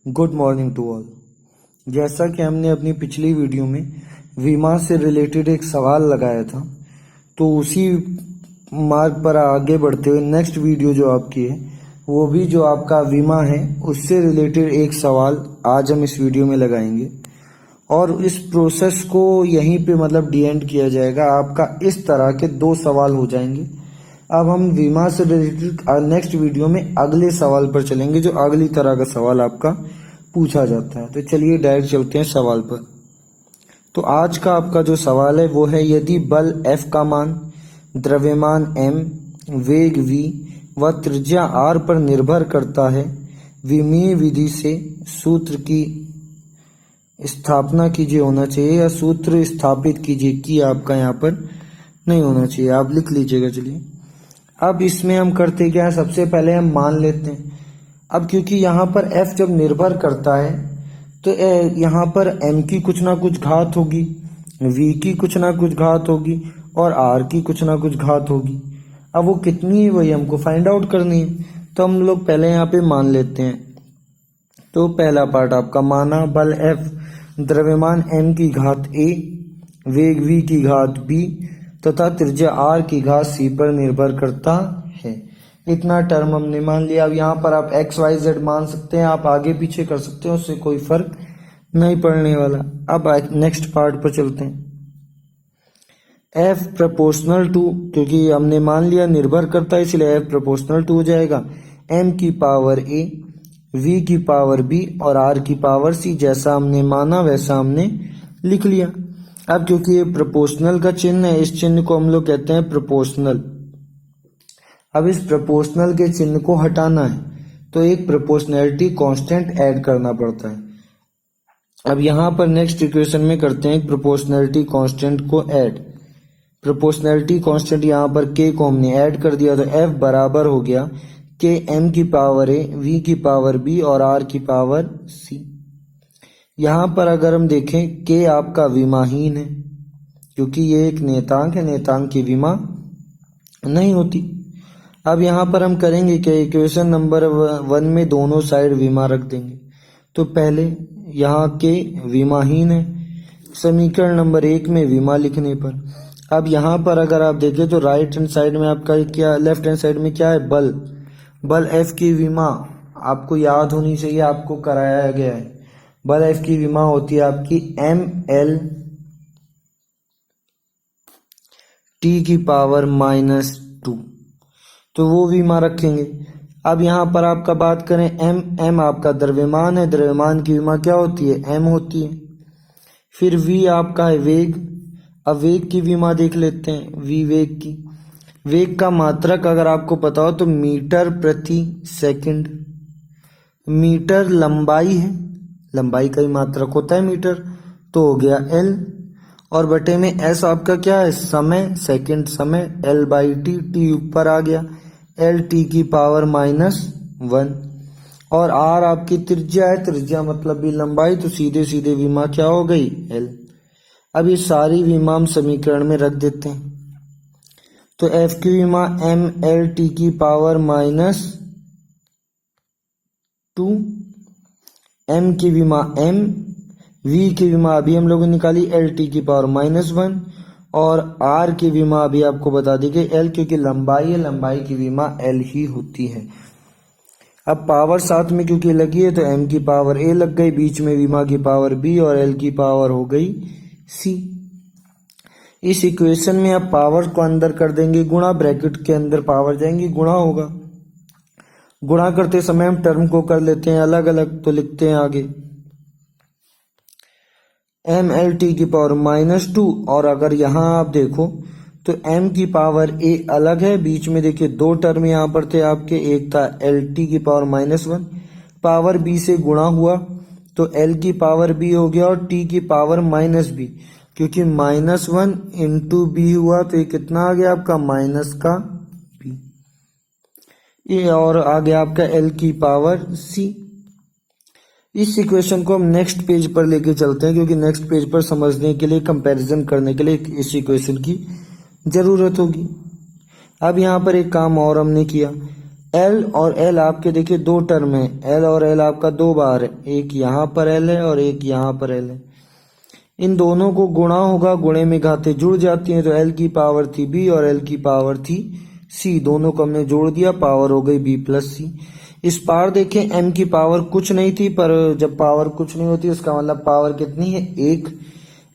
Good morning to all. जैसा कि हमने अपनी पिछली वीडियो में विमा से रिलेटेड एक सवाल लगाया था, तो उसी मार्ग पर आगे बढ़ते हुए नेक्स्ट वीडियो जो आपकी है वो भी जो आपका विमा है उससे रिलेटेड एक सवाल आज हम इस वीडियो में लगाएंगे और इस प्रोसेस को यहीं पे मतलब डी एंड किया जाएगा। आपका इस तरह के 2 सवाल हो जाएंगे। अब हम बीमा से रिलेटेड नेक्स्ट वीडियो में अगले सवाल पर चलेंगे जो अगली तरह का सवाल आपका पूछा जाता है। तो चलिए डायरेक्ट चलते हैं सवाल पर। तो आज का आपका जो सवाल है वो है, यदि बल F का मान, द्रव्यमान M, वेग V व त्रिज्या R पर निर्भर करता है, विमीय विधि से सूत्र की स्थापना कीजिए होना चाहिए या सूत्र स्थापित कीजिए कि आपका यहाँ पर नहीं होना चाहिए, आप लिख लीजिएगा। चलिए अब इसमें हम करते क्या है, सबसे पहले हम मान लेते हैं। अब क्योंकि यहाँ पर F जब निर्भर करता है तो यहाँ पर M की कुछ ना कुछ घात होगी, V की कुछ ना कुछ घात होगी और R की कुछ ना कुछ घात होगी। अब वो कितनी है वही हमको फाइंड आउट करनी है, तो हम लोग पहले यहाँ पे मान लेते हैं। तो पहला पार्ट आपका माना, बल F द्रव्यमान M की घात A, वेग V की घात B तथा त्रिज्या R की घात C पर निर्भर करता है। इतना टर्म हमने मान लिया। अब यहाँ पर आप x y z मान सकते हैं, आप आगे पीछे कर सकते हैं, उससे कोई फर्क नहीं पड़ने वाला। अब नेक्स्ट पार्ट पर चलते हैं। F प्रोपोर्शनल टू, क्योंकि हमने मान लिया निर्भर करता है इसलिए F प्रोपोर्शनल टू हो जाएगा, M की पावर A, V की पावर B और R की पावर C। जैसा हमने माना वैसा हमने लिख लिया। अब क्योंकि ये प्रोपोर्शनल का चिन्ह है, इस चिन्ह को हम लोग कहते हैं प्रोपोर्शनल। अब इस प्रोपोर्शनल के चिन्ह को हटाना है तो एक प्रोपोर्शनैलिटी कांस्टेंट ऐड करना पड़ता है। अब यहाँ पर नेक्स्ट इक्वेशन में करते हैं प्रोपोर्शनैलिटी कांस्टेंट को ऐड। प्रोपोर्शनैलिटी कांस्टेंट यहाँ पर k को हमने ऐड कर दिया तो F बराबर हो गया k M की पावर A, V की पावर B और R की पावर C। यहाँ पर अगर हम देखें k आपका विमाहीन है क्योंकि ये एक नेतांक है, नेतांक की विमा नहीं होती। अब यहाँ पर हम करेंगे कि इक्वेशन नंबर 1 में दोनों साइड विमा रख देंगे। तो पहले यहाँ के विमाहीन है, समीकरण नंबर 1 में विमा लिखने पर। अब यहाँ पर अगर आप देखें तो राइट हैंड साइड में आपका क्या, लेफ्ट हैंड साइड में क्या है, बल F की विमा आपको याद होनी चाहिए, आपको कराया गया है। बल F की विमा होती है आपकी ML T की पावर -2, तो वो विमा रखेंगे। अब यहाँ पर आपका बात करें M आपका द्रव्यमान है, द्रव्यमान की विमा क्या होती है, M होती है। फिर V आपका है वेग। अब वेग की विमा देख लेते हैं, V वेग की। वेग का मात्रक अगर आपको पता हो तो मीटर प्रति सेकंड। मीटर लंबाई है, लंबाई का ही मात्रक होता है मीटर, तो हो गया L। और बटे में S आपका क्या है, समय, सेकंड समय, L/T, T ऊपर आ गया, L T की पावर -1। और R आपकी त्रिज्या है, त्रिज्या मतलब भी लंबाई, तो सीधे सीधे विमा क्या हो गई, L। अब ये सारी विमा हम समीकरण में रख देते हैं। तो F की विमा ML T की पावर -2, M की विमा M, V की विमा अभी हम लोगों ने निकाली L T की पावर -1 और R की विमा अभी आपको बता दी गई L, क्योंकि लंबाई है, लंबाई की विमा L ही होती है। अब पावर साथ में क्योंकि लगी है तो M की पावर A लग गई, बीच में विमा की पावर B और L की पावर हो गई C। इस इक्वेशन में अब पावर को अंदर कर देंगे गुणा, ब्रैकेट के अंदर पावर जाएंगी, गुणा होगा। गुणा करते समय हम टर्म को कर लेते हैं अलग अलग, तो लिखते हैं आगे ML T की पावर -2। और अगर यहाँ आप देखो तो M की पावर A अलग है, बीच में देखिए 2 टर्म यहाँ पर थे आपके, एक था L T की पावर -1, पावर B से गुणा हुआ तो L की पावर B हो गया और T की पावर -B, क्योंकि -1 इंटू B हुआ तो ये कितना आ गया आपका, माइनस का B। ये और आ गया आपका L की पावर C। इस इक्वेशन को हम नेक्स्ट पेज पर लेके चलते हैं क्योंकि नेक्स्ट पेज पर समझने के लिए, कंपैरिजन करने के लिए इस इक्वेशन की जरूरत होगी। अब यहाँ पर एक काम और हमने किया, एल और एल आपके देखिए दो टर्म है, एल और एल आपका दो बार है, एक यहाँ पर एल है और एक यहाँ पर एल है। इन दोनों को गुणा होगा, गुणे में घातें जुड़ जाती हैं, तो एल की पावर थी बी और एल की पावर थी सी, दोनों को हमने जोड़ दिया, पावर हो गई बी प्लस सी। इस पार देखें एम की पावर कुछ नहीं थी, पर जब पावर कुछ नहीं होती उसका मतलब पावर कितनी है, एक।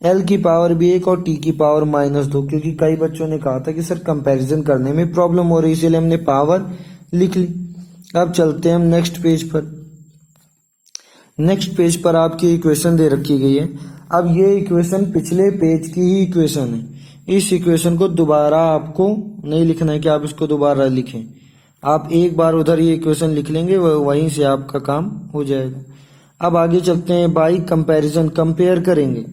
एल की पावर भी एक और टी की पावर -2, क्योंकि कई बच्चों ने कहा था कि सर कंपैरिजन करने में प्रॉब्लम हो रही है, इसीलिए हमने पावर लिख ली। अब चलते हैं हम नेक्स्ट पेज पर। नेक्स्ट पेज पर आपकी इक्वेशन दे रखी गई है। अब ये इक्वेशन पिछले पेज की ही इक्वेशन है। इस इक्वेशन को दोबारा आपको नहीं लिखना है कि आप इसको दोबारा लिखें, आप एक बार उधर ये इक्वेशन लिख लेंगे, वहीं से आपका काम हो जाएगा। अब आगे चलते हैं, बाई कंपैरिजन, कंपेयर करेंगे।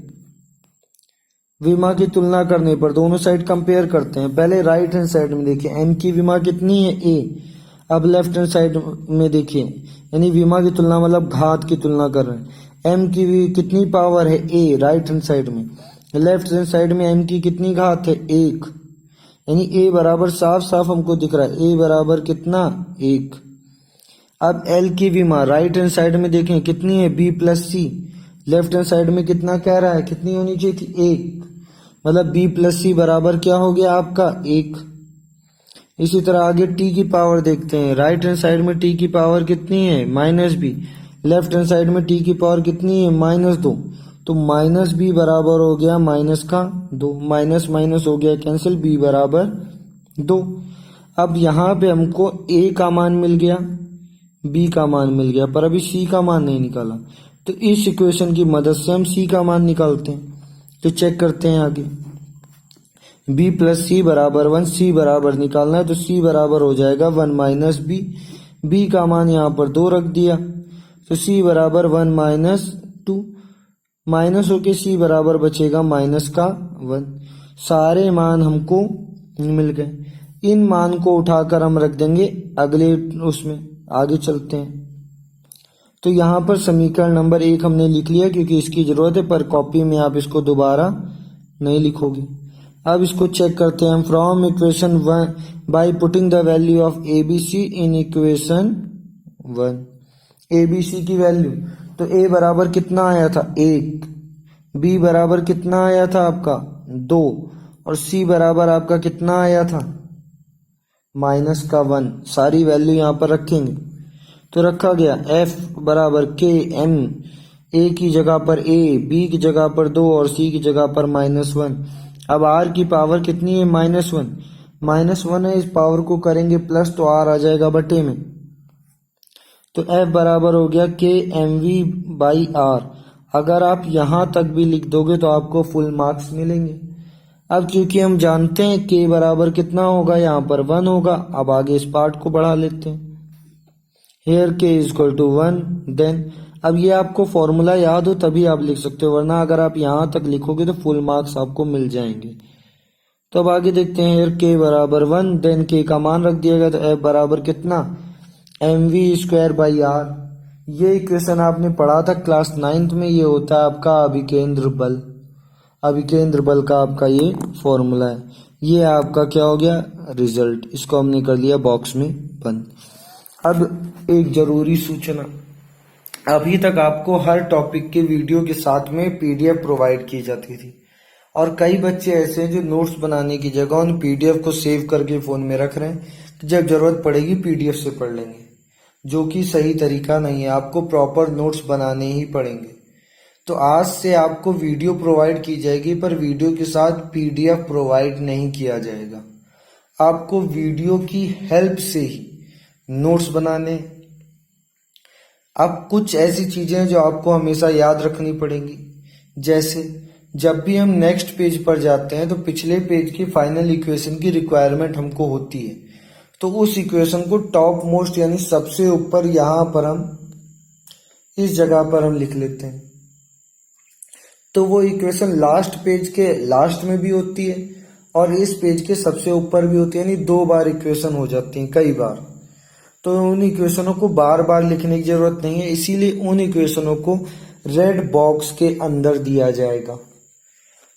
विमा की तुलना करने पर दोनों साइड कंपेयर करते हैं। पहले राइट हैंड साइड में देखिए एम की विमा कितनी है, ए। अब लेफ्ट हैंड साइड में देखिए, यानी विमा की तुलना मतलब घात की तुलना कर रहे हैं। एम की भी कितनी पावर है, ए, राइट हैंड साइड में। लेफ्ट हैंड साइड में एम की कितनी घात है, एक, यानी ए बराबर साफ साफ हमको दिख रहा है, ए बराबर कितना, एक। अब एल की विमा राइट हैंड साइड में देखें कितनी है, बी प्लस सी। लेफ्ट हैंड साइड में कितना कह रहा है, कितनी होनी चाहिए थी, एक, मतलब बी प्लस सी बराबर क्या हो गया आपका, एक। इसी तरह आगे टी की पावर देखते हैं, राइट हैंड साइड में टी की पावर कितनी है, -b। लेफ्ट हैंड साइड में टी की पावर कितनी है, -2, तो -b बराबर हो गया -2, माइनस माइनस हो गया कैंसिल, b बराबर 2। अब यहाँ पे हमको a का मान मिल गया, b का मान मिल गया, पर अभी c का मान नहीं निकाला, तो इस इक्वेशन की मदद से हम c का मान निकालते हैं। तो चेक करते हैं आगे, b प्लस सी बराबर 1, c बराबर निकालना है, तो c बराबर हो जाएगा 1 - b। b का मान यहाँ पर 2 रख दिया, तो c बराबर 1 - 2, माइनस होके c बराबर बचेगा -1। सारे मान हमको मिल गए। इन मान को उठाकर हम रख देंगे अगले उसमें, आगे चलते हैं। तो यहाँ पर समीकरण नंबर 1 हमने लिख लिया क्योंकि इसकी जरूरत है, पर कॉपी में आप इसको दोबारा नहीं लिखोगे। अब इसको चेक करते हैं हम, from equation 1 by putting the value of A B C in equation 1। A B C की वैल्यू, तो ए बराबर कितना आया था, 1, बी बराबर कितना आया था आपका 2, और सी बराबर आपका कितना आया था -1। सारी वैल्यू यहाँ पर रखेंगे, तो रखा गया f बराबर k m, a की जगह पर a, b की जगह पर 2 और c की जगह पर -1। अब r की पावर कितनी है, -1 है, इस पावर को करेंगे प्लस तो r आ जाएगा बटे में, तो f बराबर हो गया k mv/r। अगर आप यहाँ तक भी लिख दोगे तो आपको फुल मार्क्स मिलेंगे। अब क्योंकि हम जानते हैं k बराबर कितना होगा, यहाँ पर 1 होगा, अब आगे इस पार्ट को बढ़ा लेते हैं, हेयर k = 1, देन अब ये आपको फॉर्मूला याद हो तभी आप लिख सकते हो, वरना अगर आप यहाँ तक लिखोगे तो फुल मार्क्स आपको मिल जाएंगे। तो अब आगे देखते हैं, हेयर k बराबर 1, देन k का मान रख दिया गया, तो f बराबर कितना, mv²/r। ये इक्वेशन आपने पढ़ा था क्लास 9th में, ये होता है आपका अभिकेंद्र बल। अभिकेंद्र बल का आपका ये फॉर्मूला है। ये आपका क्या हो गया, रिजल्ट। इसको हमने कर लिया बॉक्स में बंद। अब एक जरूरी सूचना, अभी तक आपको हर टॉपिक के वीडियो के साथ में पीडीएफ प्रोवाइड की जाती थी, और कई बच्चे ऐसे हैं जो नोट्स बनाने की जगह उन पीडीएफ को सेव करके फोन में रख रहे हैं, तो जब जरूरत पड़ेगी पीडीएफ से पढ़ लेंगे, जो कि सही तरीका नहीं है। आपको प्रॉपर नोट्स बनाने ही पड़ेंगे। तो आज से आपको वीडियो प्रोवाइड की जाएगी, पर वीडियो के साथ पीडीएफ प्रोवाइड नहीं किया जाएगा। आपको वीडियो की हेल्प से ही नोट्स बनाने। अब कुछ ऐसी चीजें जो आपको हमेशा याद रखनी पड़ेंगी, जैसे जब भी हम नेक्स्ट पेज पर जाते हैं तो पिछले पेज की फाइनल इक्वेशन की रिक्वायरमेंट हमको होती है, तो उस इक्वेशन को टॉप मोस्ट यानी सबसे ऊपर यहाँ पर हम इस जगह पर हम लिख लेते हैं। तो वो इक्वेशन लास्ट पेज के लास्ट में भी होती है और इस पेज के सबसे ऊपर भी होती है, यानी 2 बार इक्वेशन हो जाती है कई बार। तो उन इक्वेशनों को बार बार लिखने की जरूरत नहीं है, इसीलिए उन इक्वेशनों को रेड बॉक्स के अंदर दिया जाएगा।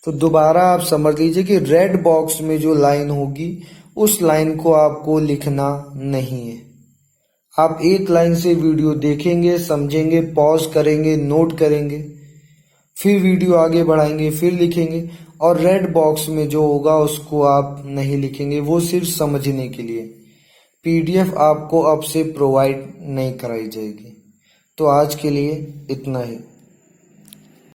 तो दोबारा आप समझ लीजिए कि रेड बॉक्स में जो लाइन होगी उस लाइन को आपको लिखना नहीं है। आप एक लाइन से वीडियो देखेंगे, समझेंगे, पॉज करेंगे, नोट करेंगे, फिर वीडियो आगे बढ़ाएंगे, फिर लिखेंगे, और रेड बॉक्स में जो होगा उसको आप नहीं लिखेंगे, वो सिर्फ समझने के लिए। पीडीएफ आपको अब से प्रोवाइड नहीं कराई जाएगी। तो आज के लिए इतना ही।